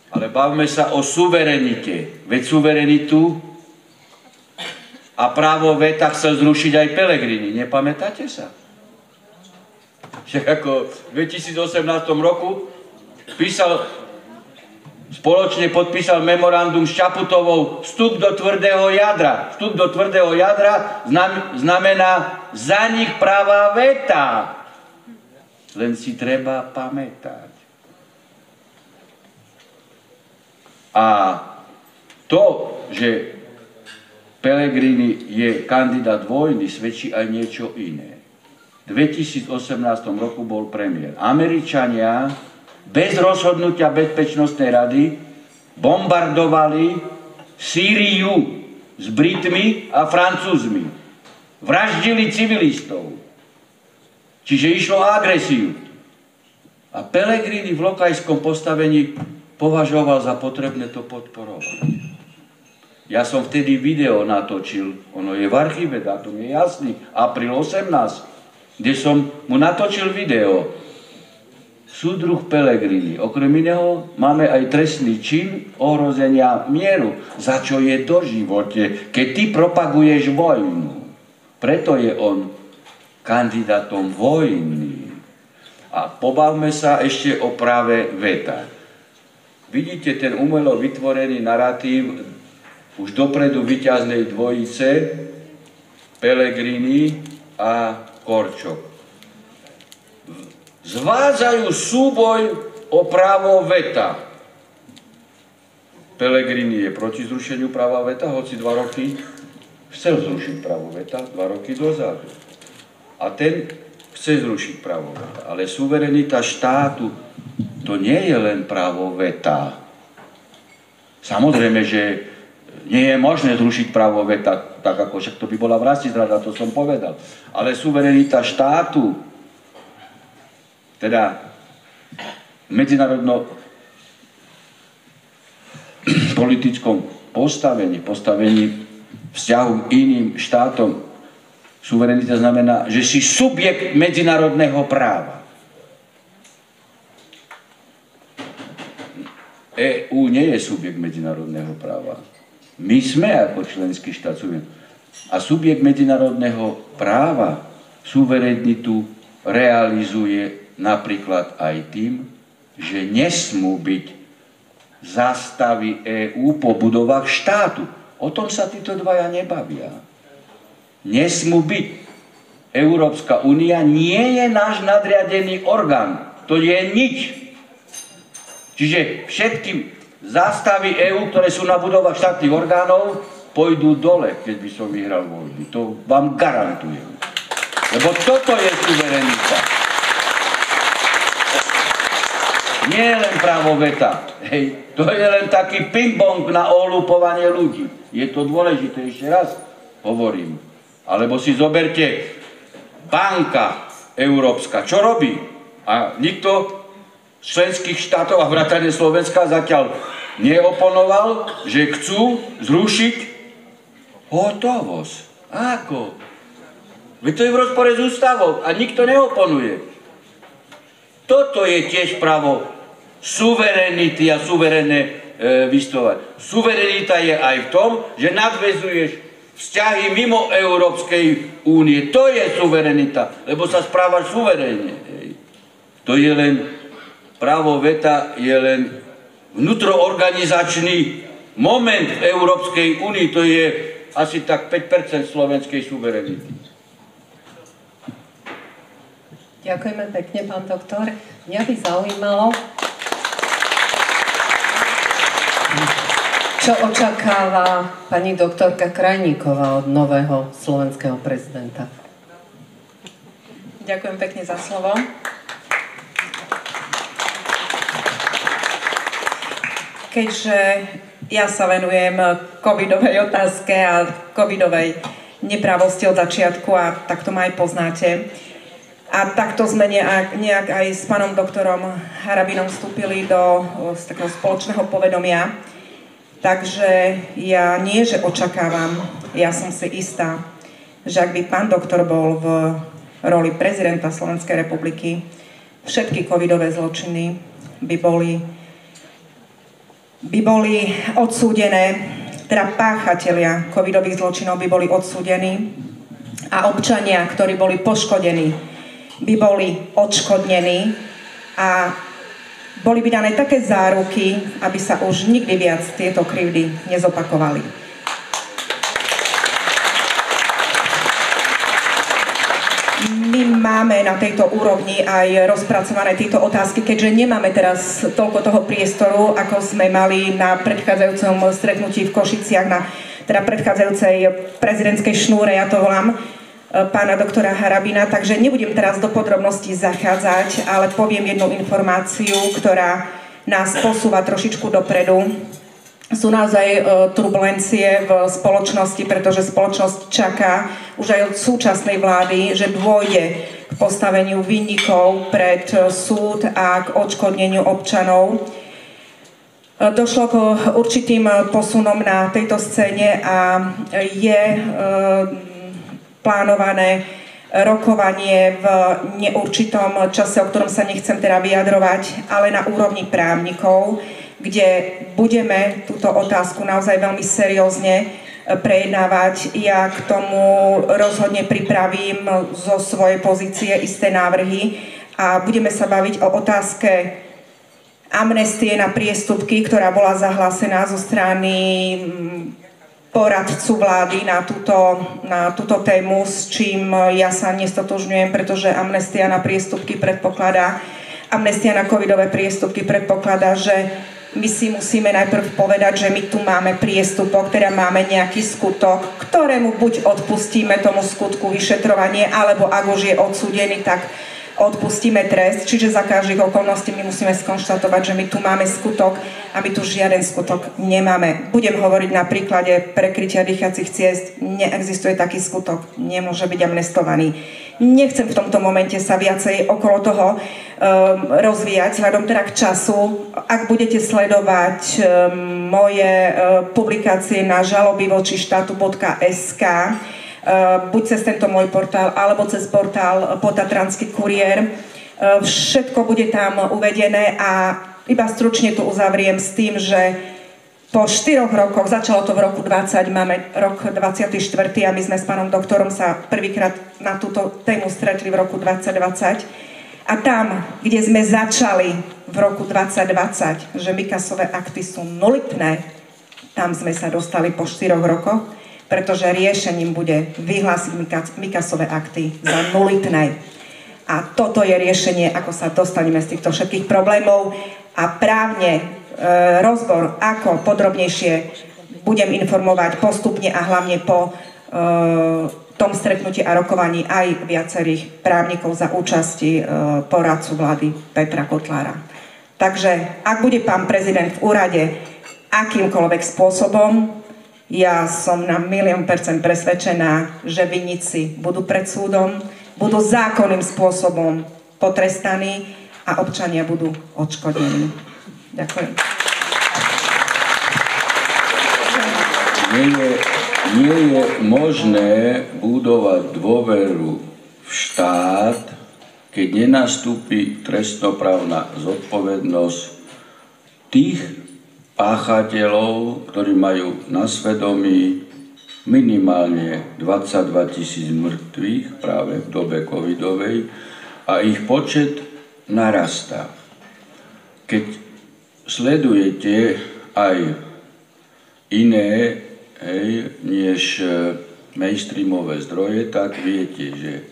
Ale bavme sa o suverenite. Veď suverenitu a právo veta chcel zrušiť aj Pellegrini. Nepamätáte sa? Však ako v 2018 roku spoločne podpísal memorandum s Čaputovou vstup do tvrdého jadra. Vstup do tvrdého jadra znamená za nich práva veta. Len si treba pamätať. A to, že Pellegrini je kandidát vojny, svedčí aj niečo iné. V 2018 roku bol premiér. Američania bez rozhodnutia Bezpečnostnej rady bombardovali Sýriu s Britmi a Francúzmi. Vraždili civilistov. Čiže išlo o agresiu. A Pellegrini v lokajskom postavení považoval za potrebné to podporovať. Ja som vtedy video natočil, ono je v archíve, dátum je jasný, apríl 18, kde som mu natočil video. Súdruh Pellegrini. Okrem iného máme aj trestný čin ohrozenia mieru, za čo je doživote, keď ty propaguješ vojnu. Preto je on kandidátom vojny. A pobavme sa ešte o práve veta. Vidíte ten umelo vytvorený narratív už dopredu víťaznej dvojice Pellegrini a Korčok. Zvádzajú súboj o právo veta. Pellegrini je proti zrušeniu práva veta, hoci 2 roky chcel zrušiť právo veta, 2 roky dozadu. A ten chce zrušiť právo veta. Ale suverenita štátu to nie je len právo veta. Samozrejme, že nie je možné zrušiť právo veta, tak ako však to by bola vlastizrada, to som povedal. Ale suverenita štátu, teda medzinárodnom politickom postavení vzťahu k iným štátom, suverenita znamená, že si subjekt medzinárodného práva. EÚ nie je subjekt medzinárodného práva. My sme ako členský štát subjekt. A subjekt medzinárodného práva suverenitu realizuje napríklad aj tým, že nesmú byť zástavy EÚ po budovách štátu. O tom sa títo dvaja nebavia. Nesmú byť. Európska únia nie je náš nadriadený orgán. To je nič. Čiže všetky zástavy EÚ, ktoré sú na budovách štátnych orgánov, pôjdu dole, keď by som vyhral voľby. To vám garantujem. Lebo toto je suverenita. Nie je len právo veta. Hej, to je len taký ping-pong na ohlupovanie ľudí. Je to dôležité, ešte raz hovorím. Alebo si zoberte banka európska. Čo robí? A nikto z členských štátov a vrátane Slovenska zatiaľ neoponoval, že chcú zrušiť hotovosť. Ako? Veď to je v rozpore s ústavou a nikto neoponuje. Toto je tiež právo suverenity a suverénne vystovať. Suverenita je aj v tom, že nadväzuješ vzťahy mimo Európskej únie. To je suverenita, lebo sa správaš suverénne. To je len, právo veta je len vnútroorganizačný moment v Európskej únii. To je asi tak 5% slovenskej suverenity. Ďakujeme pekne, pán doktor. Mňa by zaujímalo, čo očakáva pani doktorka Krajníková od nového slovenského prezidenta. Ďakujem pekne za slovo. Keďže ja sa venujem covidovej otázke a covidovej neprávosti od začiatku a takto ma aj poznáte, a takto sme nejak aj s pánom doktorom Harabinom vstúpili do takého spoločného povedomia. Takže ja nie, že očakávam, ja som si istá, že ak by pán doktor bol v roli prezidenta Slovenskej republiky, všetky covidové zločiny by boli by boli odsúdené, teda páchatelia covidových zločinov by boli odsúdení a občania, ktorí boli poškodení, by boli odškodnení a boli by dané také záruky, aby sa už nikdy viac tieto krivdy nezopakovali. My máme na tejto úrovni aj rozpracované tieto otázky, keďže nemáme teraz toľko toho priestoru, ako sme mali na predchádzajúcom stretnutí v Košiciach, na teda predchádzajúcej prezidentskej šnúre, ja to volám, pána doktora Harabina, takže nebudem teraz do podrobností zachádzať, ale poviem jednu informáciu, ktorá nás posúva trošičku dopredu. Sú naozaj turbulencie v spoločnosti, pretože spoločnosť čaká už aj od súčasnej vlády, že dôjde k postaveniu vinníkov pred súd a k odškodneniu občanov. Došlo k určitým posunom na tejto scéne a je plánované rokovanie v neurčitom čase, o ktorom sa nechcem teda vyjadrovať, ale na úrovni právnikov, kde budeme túto otázku naozaj veľmi seriózne prejednávať. Ja k tomu rozhodne pripravím zo svojej pozície isté návrhy a budeme sa baviť o otázke amnestie na priestupky, ktorá bola zahlásená zo strany poradcu vlády na túto tému, s čím ja sa nestotožňujem, pretože amnestia na priestupky predpokladá, amnestia na covidové priestupky predpokladá, že my si musíme najprv povedať, že my tu máme priestupok, teda máme nejaký skutok, ktorému buď odpustíme tomu skutku vyšetrovanie, alebo ak už je odsúdený, tak odpustíme trest. Čiže za každých okolností my musíme skonštatovať, že my tu máme skutok a my tu žiaden skutok nemáme. Budem hovoriť na príklade prekrytia dýchacích ciest. Neexistuje taký skutok, nemôže byť amnestovaný. Nechcem v tomto momente sa viacej okolo toho rozvíjať, vzhľadom teda k času. Ak budete sledovať moje publikácie na žaloby voči štátu.sk, buď cez tento môj portál, alebo cez portál Potatranský kuriér, všetko bude tam uvedené a iba stručne tu uzavriem s tým, že po 4 rokoch, začalo to v roku 20, máme rok 24 a my sme s pánom doktorom sa prvýkrát na túto tému stretli v roku 2020 a tam, kde sme začali v roku 2020, že Mikasové akty sú nulitné, tam sme sa dostali po 4 rokoch, pretože riešením bude vyhlásiť Mikasové akty za nulitné. A toto je riešenie, ako sa dostaneme z týchto všetkých problémov a právne rozbor, ako podrobnejšie budem informovať postupne a hlavne po tom stretnutí a rokovaní aj viacerých právnikov za účasti poradcu vlády Petra Kotlára. Takže ak bude pán prezident v úrade akýmkoľvek spôsobom, ja som na 1,000,000% presvedčená, že vinníci budú pred súdom, budú zákonným spôsobom potrestaní a občania budú odškodnení. Ďakujem. Nie je možné budovať dôveru v štát, keď nenastúpi trestnoprávna zodpovednosť tých páchateľov, ktorí majú na svedomí minimálne 22 000 mŕtvych práve v dobe covidovej a ich počet narastá. Keď sledujete aj iné, než mainstreamové zdroje, tak viete, že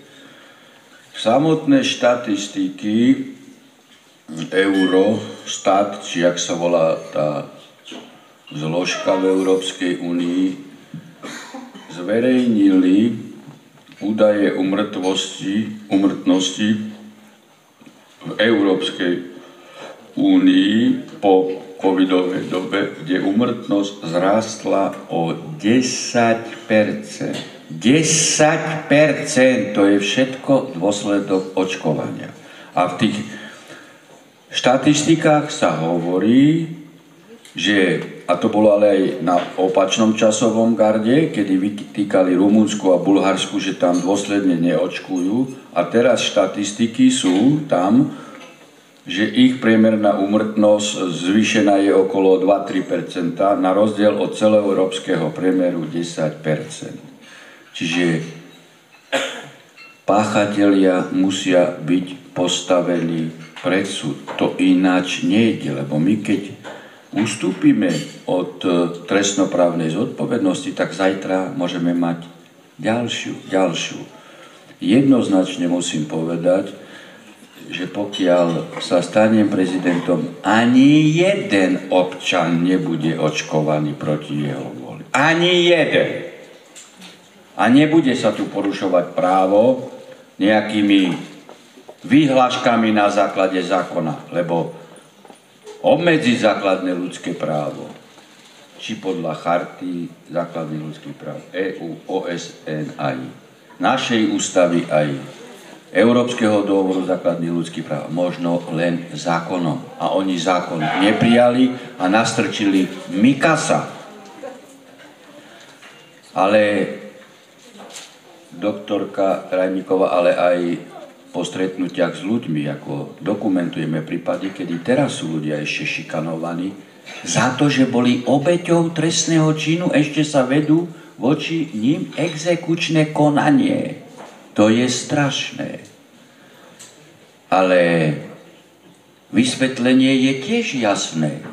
samotné štatistiky Eurostat, či jak sa volá tá zložka v Európskej únii, zverejnili údaje úmrtnosti v Európskej únii po covidovej dobe, kde úmrtnosť zrástla o 10%. 10%, to je všetko dôsledok očkovania. A v tých štatistikách sa hovorí, že, a to bolo ale aj na opačnom časovom garde, kedy vytýkali Rumunsku a Bulharsku, že tam dôsledne neočkujú, a teraz štatistiky sú tam, že ich priemerná úmrtnosť zvýšená je okolo 2-3%, na rozdiel od celoeurópskeho priemeru 10%. Čiže páchatelia musia byť postavení pred súd. To ináč nejde, lebo my keď ustúpime od trestnoprávnej zodpovednosti, tak zajtra môžeme mať ďalšiu. Jednoznačne musím povedať, že pokiaľ sa stanem prezidentom, ani jeden občan nebude očkovaný proti jeho vôli. Ani jeden. A nebude sa tu porušovať právo nejakými výhláškami na základe zákona, lebo obmedziť základné ľudské právo, či podľa charty základných ľudských práv EU, OSN aj našej ústavy aj Európskeho dohovoru základných ľudských práv, možno len zákonom. A oni zákon neprijali a nastrčili Mikasa. Ale doktorka Krajníková, ale aj po stretnutiach s ľuďmi, ako dokumentujeme prípady, kedy teraz sú ľudia ešte šikanovaní, za to, že boli obeťou trestného činu, ešte sa vedú voči ním exekučné konanie. To je strašné. Ale vysvetlenie je tiež jasné.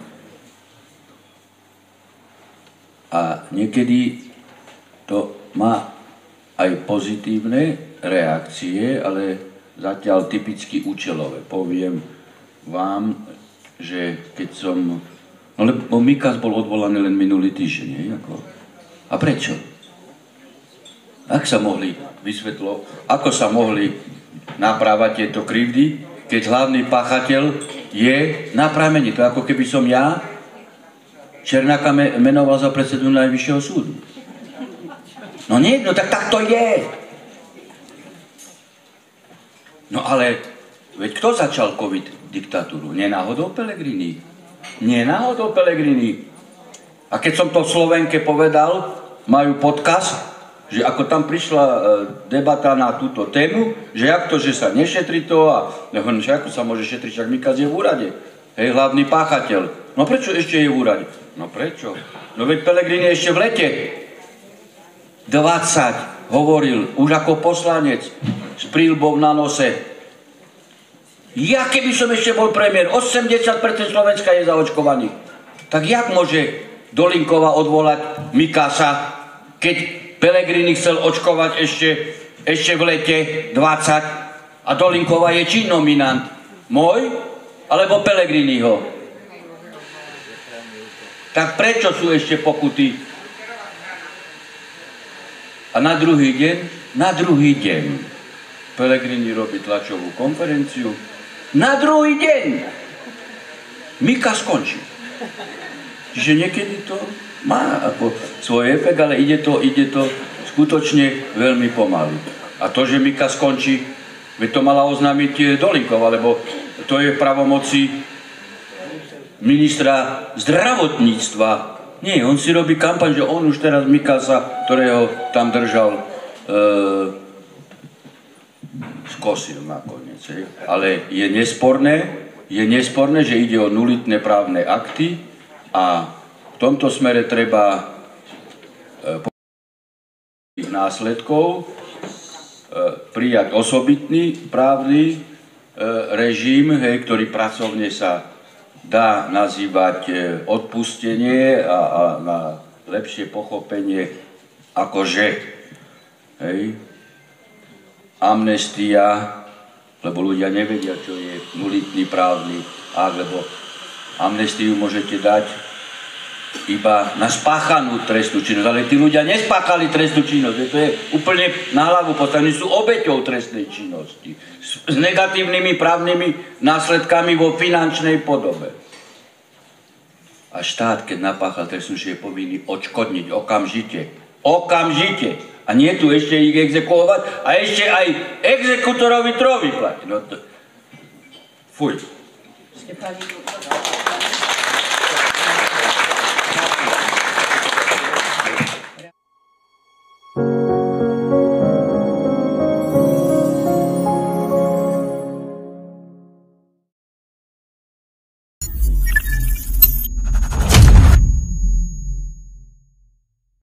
A niekedy to má aj pozitívne reakcie, ale zatiaľ typicky účelové. Poviem vám, že keď som... No lebo Mikas bol odvolaný len minulý týždeň, nie? A prečo? Ako sa mohli naprávať tieto krivdy, keď hlavný páchateľ je na prameni. To ako keby som ja Černáka menoval za predsedu Najvyššieho súdu. No nie, no tak to je. No ale, veď kto začal COVID diktatúru? Nenáhodou Pellegrini. A keď som to v Slovenke povedal, majú podkaz, že ako tam prišla debata na túto tému, že jak to, že sa nešetrí to a že ako sa môže šetriť, však Mikas je v úrade. Hej, hlavný páchateľ. No prečo ešte je v úrade? No prečo? No veď Pellegrini ešte v lete 20 hovoril, už ako poslanec s príľbou na nose. Ja keby som ešte bol premiér, 80% Slovenska je zaočkovaný. Tak jak môže Dolinková odvolať Mikasa, keď Pellegrini chcel očkovať ešte v lete 20 a Dolinková je čí nominant? Môj? Alebo Pellegriniho? Tak prečo sú ešte pokuty? A na druhý deň Pellegrini robí tlačovú konferenciu. Na druhý deň Mikas skončí. Čiže niekedy to má ako svoj efekt, ale ide to skutočne veľmi pomaly. A to, že Mikas skončí, veď to mala oznámiť Dolinková, lebo to je v pravomoci ministra zdravotníctva. Nie, on si robí kampaň, že on už teraz Mikasa, ktorého tam držal, skosil nakoniec. Ale je nesporné, že ide o nulitné právne akty a v tomto smere treba následkov prijať osobitný právny režim, ktorý pracovne sa dá nazývať odpustenie a na lepšie pochopenie akože amnestia, lebo ľudia nevedia, čo je nulitný právny akt, lebo amnestiu môžete dať iba na spáchanú trestnú činnosť, ale tí ľudia nespáchali trestnú činnosť, to je úplne na hlavu postavené, sú obeťou trestnej činnosti s negatívnymi právnymi následkami vo finančnej podobe. A štát, keď napáchal trestnú činnosť, je povinný odškodniť okamžite. A nie tu ešte ich exekuovať a ešte aj exekutorovi trovi platiť. No to... Fuj.